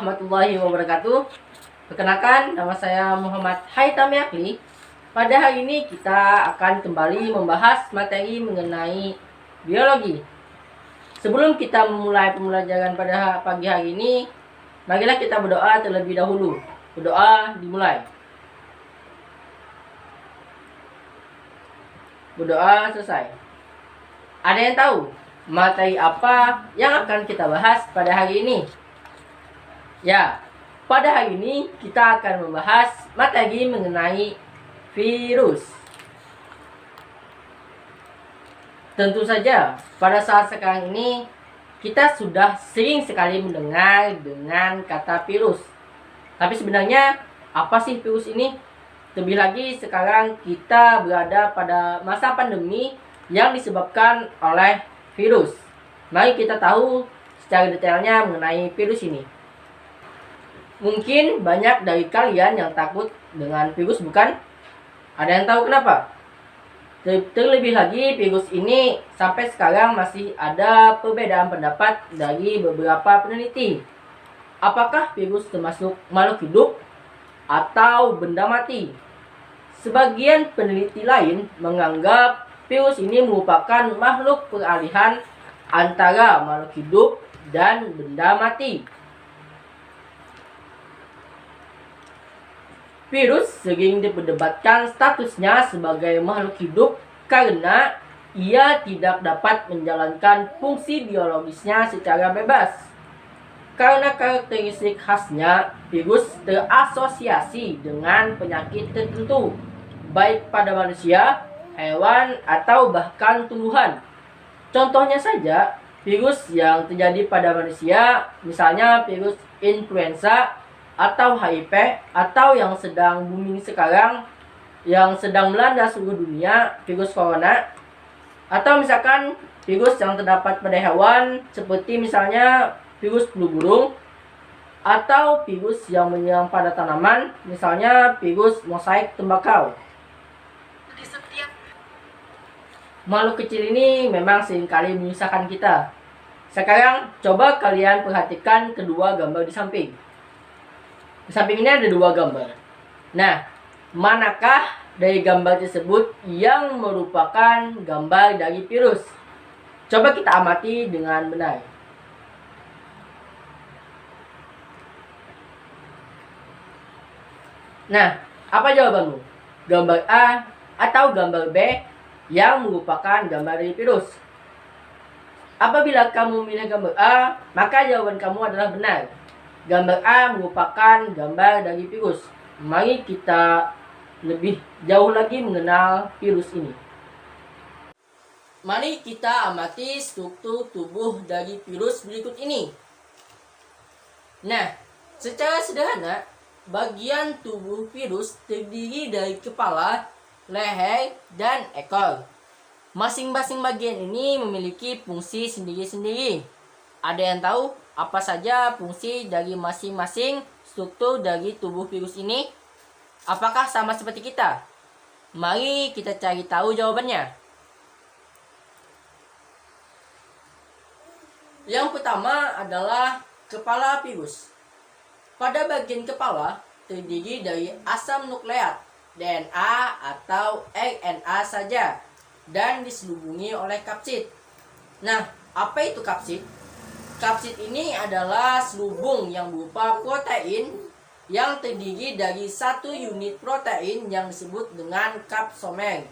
warahmatullahi wabarakatuh. Perkenalkan, nama saya Muhammad Haitham Yakli. Pada hari ini kita akan kembali membahas materi mengenai biologi. Sebelum kita memulai pembelajaran pada pagi hari ini, marilah kita berdoa terlebih dahulu. Berdoa dimulai. Berdoa selesai. Ada yang tahu materi apa yang akan kita bahas pada hari ini? Ya, pada hari ini kita akan membahas materi mengenai virus. Tentu saja, pada saat sekarang ini kita sudah sering sekali mendengar dengan kata virus. Tapi sebenarnya apa sih virus ini? Lebih lagi sekarang kita berada pada masa pandemi yang disebabkan oleh virus. Mari kita tahu secara detailnya mengenai virus ini. Mungkin banyak dari kalian yang takut dengan virus, bukan? Ada yang tahu kenapa? Terlebih lagi, virus ini sampai sekarang masih ada perbedaan pendapat dari beberapa peneliti. Apakah virus termasuk makhluk hidup atau benda mati? Sebagian peneliti lain menganggap virus ini merupakan makhluk peralihan antara makhluk hidup dan benda mati. Virus sering diperdebatkan statusnya sebagai makhluk hidup karena ia tidak dapat menjalankan fungsi biologisnya secara bebas. Karena karakteristik khasnya, virus terasosiasi dengan penyakit tertentu, baik pada manusia, hewan, atau bahkan tumbuhan. Contohnya saja, virus yang terjadi pada manusia, misalnya virus influenza, atau HIV, atau yang sedang booming sekarang, yang sedang melanda seluruh dunia, virus corona, atau misalkan virus yang terdapat pada hewan, seperti misalnya virus flu burung, atau virus yang menyerang pada tanaman, misalnya virus mosaik tembakau. Makhluk kecil ini memang seringkali menyusahkan kita. Sekarang coba kalian perhatikan kedua gambar di samping. Di samping ini ada dua gambar. Nah, manakah dari gambar tersebut yang merupakan gambar dari virus? Coba kita amati dengan benar. Nah, apa jawabanmu? Gambar A atau gambar B yang merupakan gambar dari virus? Apabila kamu memilih gambar A, maka jawaban kamu adalah benar. Gambar A merupakan gambar dari virus. Mari kita lebih jauh lagi mengenal virus ini. Mari kita amati struktur tubuh dari virus berikut ini. Nah, secara sederhana, bagian tubuh virus terdiri dari kepala, leher, dan ekor. Masing-masing bagian ini memiliki fungsi sendiri-sendiri. Ada yang tahu apa saja fungsi dari masing-masing struktur dari tubuh virus ini? Apakah sama seperti kita? Mari kita cari tahu jawabannya. Yang pertama adalah kepala virus. Pada bagian kepala terdiri dari asam nukleat, DNA atau RNA saja, dan diselubungi oleh kapsid. Nah, apa itu kapsid? Kapsid ini adalah selubung yang berupa protein yang terdiri dari satu unit protein yang disebut dengan kapsomer.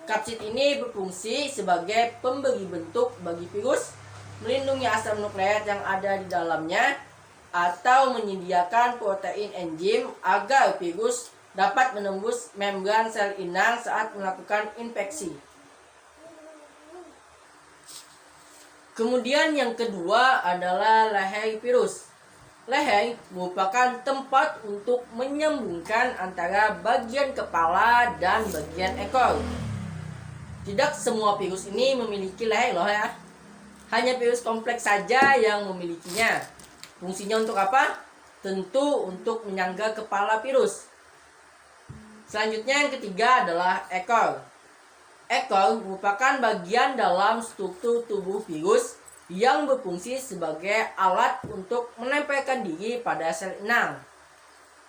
Kapsid ini berfungsi sebagai pemberi bentuk bagi virus, melindungi asam nukleat yang ada di dalamnya, atau menyediakan protein enzim agar virus dapat menembus membran sel inang saat melakukan infeksi. Kemudian yang kedua adalah leher virus. Leher merupakan tempat untuk menyambungkan antara bagian kepala dan bagian ekor. Tidak semua virus ini memiliki leher loh ya. Hanya virus kompleks saja yang memilikinya. Fungsinya untuk apa? Tentu untuk menyangga kepala virus. Selanjutnya yang ketiga adalah ekor. Ekor merupakan bagian dalam struktur tubuh virus yang berfungsi sebagai alat untuk menempelkan diri pada sel inang.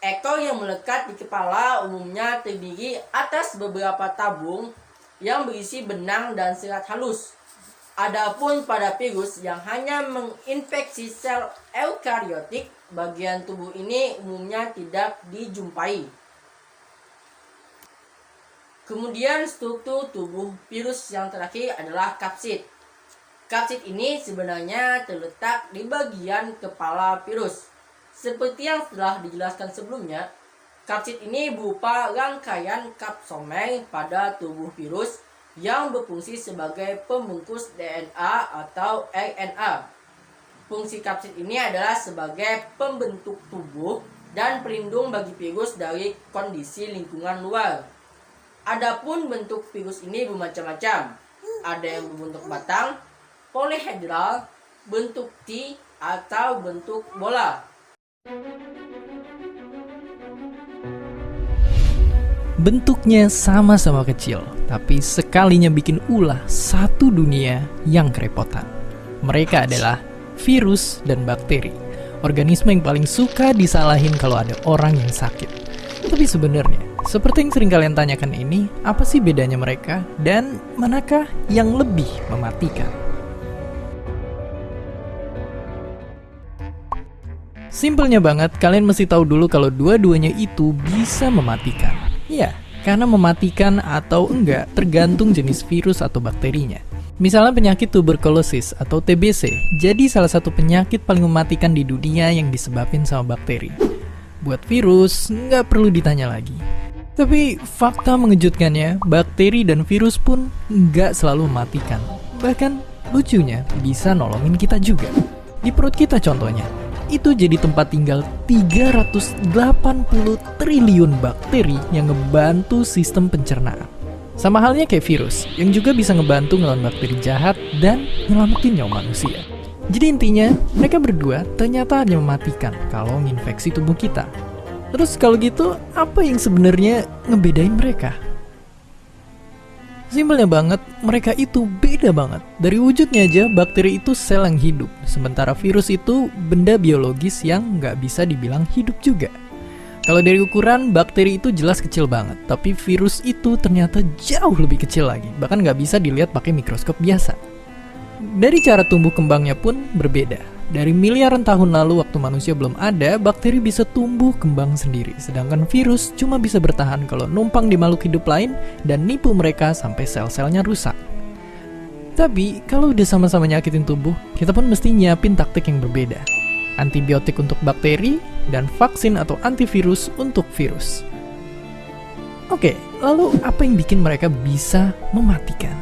Ekor yang melekat di kepala umumnya terdiri atas beberapa tabung yang berisi benang dan serat halus. Adapun pada virus yang hanya menginfeksi sel eukariotik, bagian tubuh ini umumnya tidak dijumpai. Kemudian struktur tubuh virus yang terakhir adalah kapsid. Kapsid ini sebenarnya terletak di bagian kepala virus. Seperti yang telah dijelaskan sebelumnya, kapsid ini berupa rangkaian kapsomer pada tubuh virus yang berfungsi sebagai pembungkus DNA atau RNA. Fungsi kapsid ini adalah sebagai pembentuk tubuh dan pelindung bagi virus dari kondisi lingkungan luar. Adapun bentuk virus ini bermacam-macam. Ada yang berbentuk batang, polihedral, bentuk T, atau bentuk bola. Bentuknya sama-sama kecil, tapi sekalinya bikin ulah satu dunia yang kerepotan. Mereka adalah virus dan bakteri, organisme yang paling suka disalahin kalau ada orang yang sakit. Tapi sebenarnya, seperti yang sering kalian tanyakan ini, apa sih bedanya mereka dan manakah yang lebih mematikan? Simpelnya banget, kalian mesti tahu dulu kalau dua-duanya itu bisa mematikan. Ya, karena mematikan atau enggak tergantung jenis virus atau bakterinya. Misalnya penyakit tuberkulosis atau TBC, jadi salah satu penyakit paling mematikan di dunia yang disebabin sama bakteri. Buat virus, nggak perlu ditanya lagi. Tapi fakta mengejutkannya, bakteri dan virus pun nggak selalu mematikan. Bahkan lucunya bisa nolongin kita juga. Di perut kita contohnya, itu jadi tempat tinggal 380 triliun bakteri yang ngebantu sistem pencernaan. Sama halnya kayak virus, yang juga bisa ngebantu ngelawan bakteri jahat dan nyelamatin nyawa manusia. Jadi intinya, mereka berdua ternyata hanya mematikan kalau nginfeksi tubuh kita. Terus kalau gitu, apa yang sebenarnya ngebedain mereka? Simpelnya banget, mereka itu beda banget. Dari wujudnya aja, bakteri itu sel yang hidup. Sementara virus itu benda biologis yang nggak bisa dibilang hidup juga. Kalau dari ukuran, bakteri itu jelas kecil banget. Tapi virus itu ternyata jauh lebih kecil lagi. Bahkan nggak bisa dilihat pakai mikroskop biasa. Dari cara tumbuh kembangnya pun berbeda. Dari miliaran tahun lalu waktu manusia belum ada, bakteri bisa tumbuh kembang sendiri. Sedangkan virus cuma bisa bertahan kalau numpang di makhluk hidup lain dan nipu mereka sampai sel-selnya rusak. Tapi kalau udah sama-sama nyakitin tubuh, kita pun mesti nyiapin taktik yang berbeda. Antibiotik untuk bakteri dan vaksin atau antivirus untuk virus. Oke, lalu apa yang bikin mereka bisa mematikan?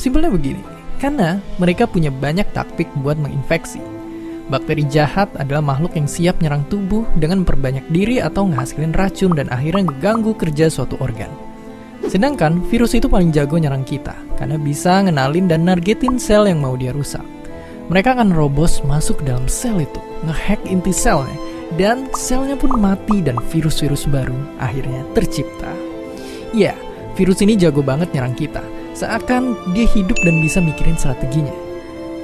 Simpelnya begini, karena mereka punya banyak taktik buat menginfeksi. Bakteri jahat adalah makhluk yang siap nyerang tubuh dengan memperbanyak diri atau ngehasilin racun dan akhirnya ngeganggu kerja suatu organ. Sedangkan virus itu paling jago nyerang kita, karena bisa ngenalin dan nargetin sel yang mau dia rusak. Mereka akan robos masuk dalam sel itu, ngehack inti selnya, dan selnya pun mati dan virus-virus baru akhirnya tercipta. Ya, virus ini jago banget nyerang kita. Seakan dia hidup dan bisa mikirin strateginya.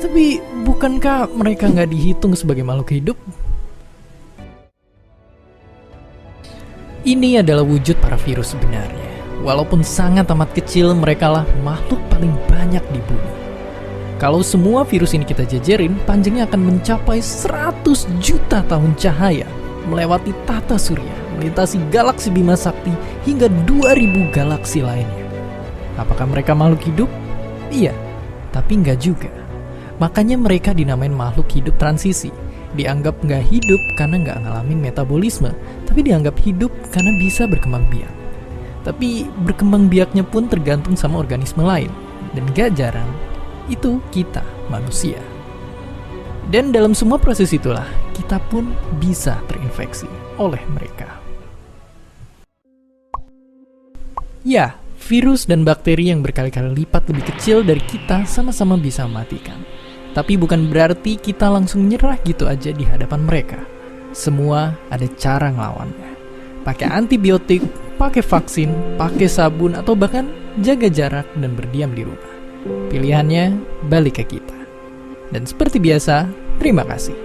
Tapi bukankah mereka nggak dihitung sebagai makhluk hidup? Ini adalah wujud para virus sebenarnya. Walaupun sangat amat kecil, mereka lah makhluk paling banyak di bumi. Kalau semua virus ini kita jajarin, panjangnya akan mencapai 100 juta tahun cahaya, melewati tata surya, melintasi galaksi Bima Sakti, hingga 2000 galaksi lainnya. Apakah mereka makhluk hidup? Iya, tapi nggak juga. Makanya mereka dinamain makhluk hidup transisi. Dianggap nggak hidup karena nggak ngalamin metabolisme, tapi dianggap hidup karena bisa berkembang biak. Tapi berkembang biaknya pun tergantung sama organisme lain. Dan gak jarang, itu kita, manusia. Dan dalam semua proses itulah, kita pun bisa terinfeksi oleh mereka. Ya, virus dan bakteri yang berkali-kali lipat lebih kecil dari kita sama-sama bisa mematikan. Tapi bukan berarti kita langsung nyerah gitu aja di hadapan mereka. Semua ada cara ngelawannya. Pakai antibiotik, pakai vaksin, pakai sabun, atau bahkan jaga jarak dan berdiam di rumah. Pilihannya balik ke kita. Dan seperti biasa, terima kasih.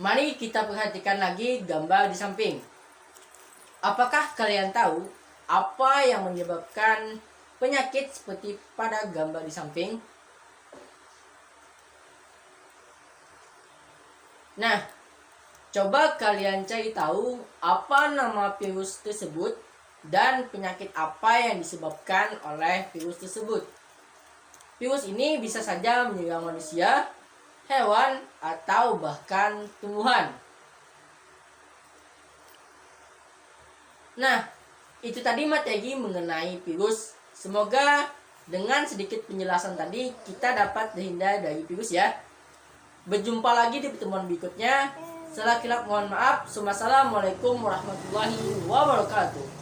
Mari kita perhatikan lagi gambar di samping. Apakah kalian tahu apa yang menyebabkan penyakit seperti pada gambar di samping? Nah, coba kalian cari tahu apa nama virus tersebut dan penyakit apa yang disebabkan oleh virus tersebut. Virus ini bisa saja menyerang manusia, hewan, atau bahkan tumbuhan. Nah, itu tadi materi mengenai virus. Semoga dengan sedikit penjelasan tadi kita dapat terhindar dari virus ya. Berjumpa lagi di pertemuan berikutnya. Salah kilap mohon maaf. Wassalamualaikum warahmatullahi wabarakatuh.